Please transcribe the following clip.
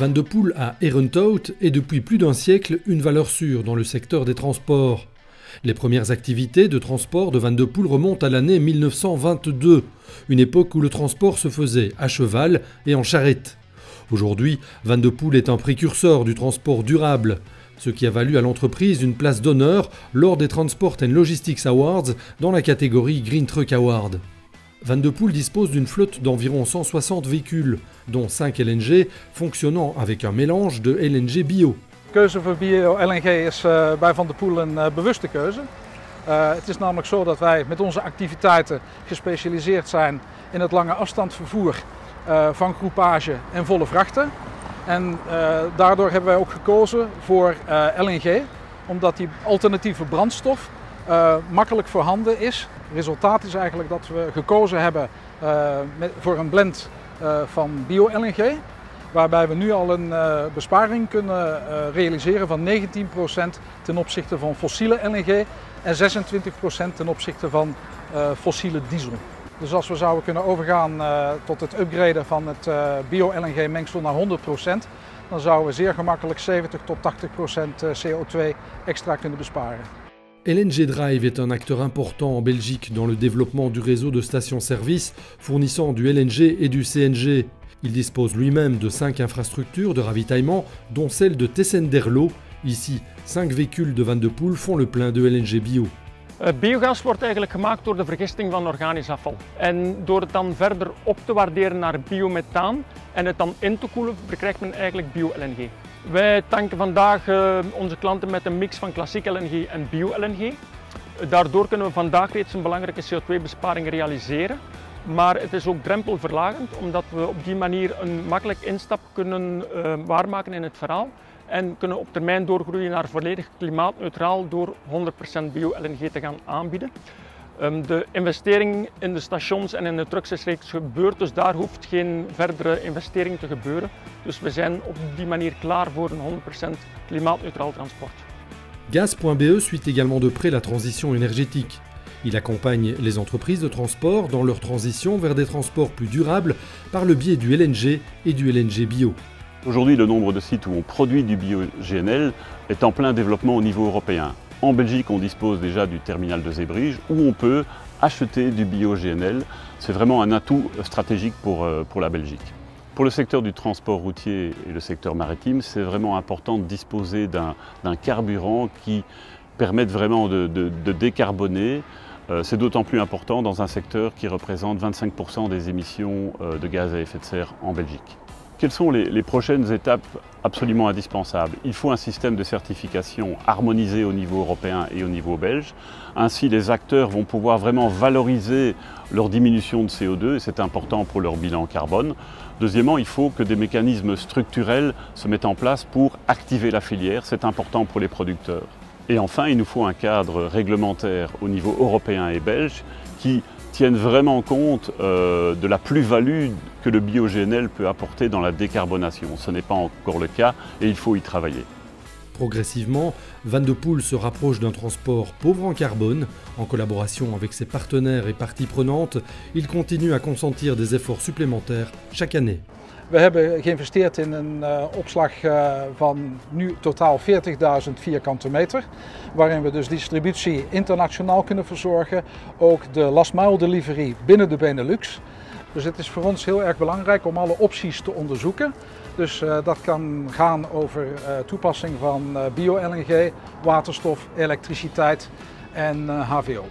Van de Poel à Herenthout est depuis plus d'un siècle une valeur sûre dans le secteur des transports. Les premières activités de transport de Van de Poel remontent à l'année 1922, une époque où le transport se faisait à cheval et en charrette. Aujourd'hui, Van de Poel est un précurseur du transport durable, ce qui a valu à l'entreprise une place d'honneur lors des Transport and Logistics Awards dans la catégorie Green Truck Award. Van de Poel dispose d'une flotte d'environ 160 véhicules, dont 5 LNG fonctionnant avec un mélange de LNG bio. De keuze voor bio-LNG is bij Van de Poel een bewuste keuze. Het is namelijk zo dat wij met onze activiteiten gespecialiseerd zijn in het lange afstandsvervoer van groepage en volle vrachten. En daardoor hebben wij ook gekozen voor LNG, omdat die alternatieve brandstof makkelijk voorhanden is. Het resultaat is eigenlijk dat we gekozen hebben voor een blend van bio-LNG, waarbij we nu al een besparing kunnen realiseren van 19% ten opzichte van fossiele LNG en 26% ten opzichte van fossiele diesel. Dus als we zouden kunnen overgaan tot het upgraden van het bio-LNG mengsel naar 100%, dan zouden we zeer gemakkelijk 70 tot 80% CO2 extra kunnen besparen. LNG Drive est un acteur important en Belgique dans le développement du réseau de stations-service fournissant du LNG et du CNG. Il dispose lui-même de 5 infrastructures de ravitaillement, dont celle de Tessenderlo. Ici, 5 véhicules de Van de Poel font le plein de LNG bio. Biogas wordt eigenlijk gemaakt door de vergisting van organisch afval. En door het dan verder op te waarderen naar biomethaan en het dan in te koelen, verkrijgt men eigenlijk bio-LNG. Wij tanken vandaag onze klanten met een mix van klassiek LNG en bio-LNG. Daardoor kunnen we vandaag reeds een belangrijke CO2-besparing realiseren. Maar het is ook drempelverlagend, omdat we op die manier een makkelijk instap kunnen waarmaken in het verhaal. En kunnen op termijn doorgroeien naar volledig klimaatneutraal door 100% bio-LNG te gaan aanbieden. De investering in de stations en in de trucks is reeds gebeurd, dus daar hoeft geen verdere investering te gebeuren. Dus we zijn op die manier klaar voor een 100% klimaatneutraal transport. Gaz.be suit également de près la transition énergétique. Il accompagne les entreprises de transport dans leur transition vers des transports plus durables par le biais du LNG et du LNG bio. Aujourd'hui, le nombre de sites où on produit du bio-GNL est en plein développement au niveau européen. En Belgique, on dispose déjà du terminal de Zeebrugge où on peut acheter du bio-GNL. C'est vraiment un atout stratégique pour la Belgique. Pour le secteur du transport routier et le secteur maritime, c'est vraiment important de disposer d'un carburant qui permette vraiment de décarboner. C'est d'autant plus important dans un secteur qui représente 25% des émissions de gaz à effet de serre en Belgique. Quelles sont les prochaines étapes absolument indispensables? Il faut un système de certification harmonisé au niveau européen et au niveau belge. Ainsi, les acteurs vont pouvoir vraiment valoriser leur diminution de CO2 et c'est important pour leur bilan carbone. Deuxièmement, il faut que des mécanismes structurels se mettent en place pour activer la filière. C'est important pour les producteurs. Et enfin, il nous faut un cadre réglementaire au niveau européen et belge qui tiennent vraiment compte de la plus-value que le bio-GNL peut apporter dans la décarbonation. Ce n'est pas encore le cas et il faut y travailler. Progressivement, Van de Poel se rapproche d'un transport pauvre en carbone. En collaboration avec ses partenaires et parties prenantes, il continue à consentir des efforts supplémentaires chaque année. We hebben geïnvesteerd in een opslag van nu totaal 40.000 vierkante meter, waarin we dus distributie internationaal kunnen verzorgen, ook de last mile delivery binnen de Benelux. Dus het is voor ons heel erg belangrijk om alle opties te onderzoeken. Dus dat kan gaan over toepassing van bio-LNG, waterstof, elektriciteit en HVO.